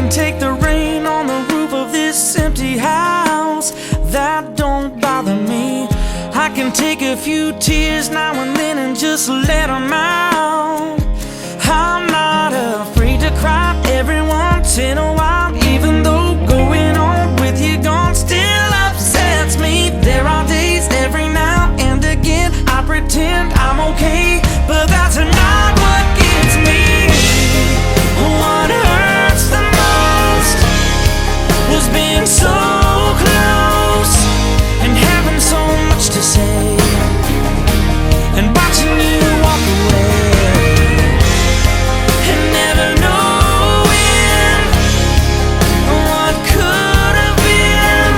can take the rain on the roof of this empty house. That don't bother me. I can take a few tears now and then and just let them out. I'm not afraid to cry every once in a while, even though going on with you gone still upsets me. There are days every now and again I pretend I'm okay, but that's not what gets me. What hurts the most was being so close and having so much to say, and watching you walk away, and never knowing what could have been,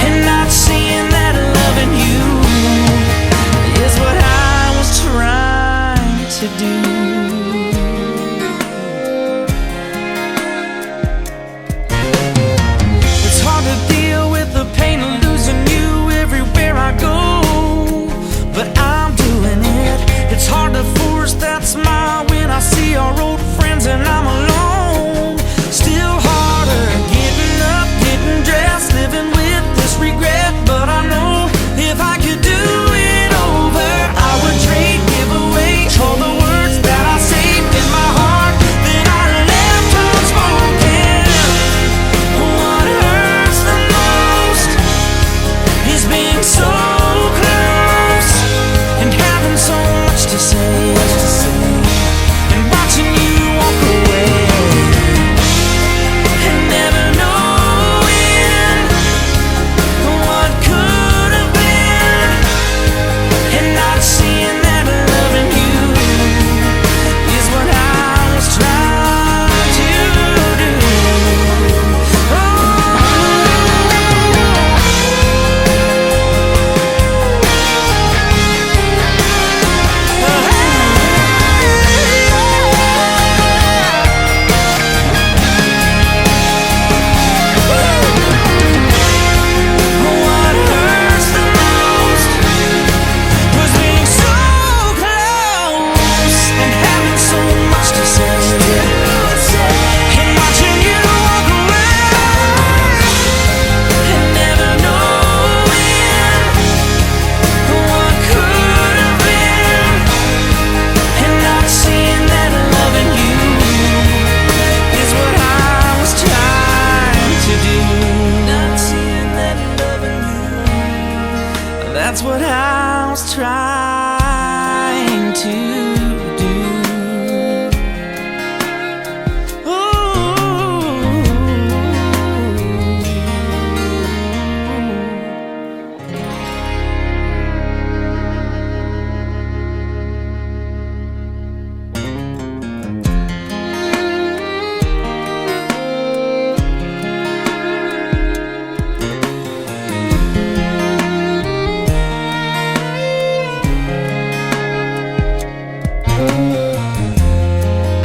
and not seeing that loving you is what I was trying to do. It's hard to deal with the pain of losing you everywhere I go, but I'm doing it. It's hard to force that smile when I see our old friends and I'm alone. Still harder getting up, getting dressed, living with this regret. But I know if I could do it over, I would trade, give away all the words that I saved in my heart that I left unspoken. What hurts the most is being so close and having so much to say, and watching you walk away, and never knowing what could have been, and not seeing that loving you is what I was trying to do. What hurts the most was being so close and having so much to say, and watching you walk away, and never knowing what could have been, and not seeing that loving you is what I was trying to do. Not seeing that loving you, that's what I was trying to do.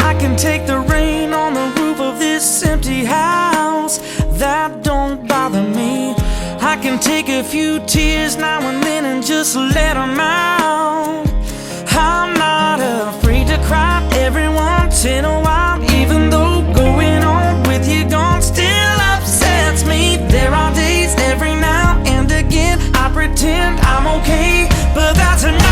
I can take the rain on the roof of this empty house. That don't bother me. I can take a few tears now and then and just let them out. I'm not afraid to cry every once in a while, even though going on with you gone still upsets me. There are days every now and again I pretend I'm okay, but that's enough.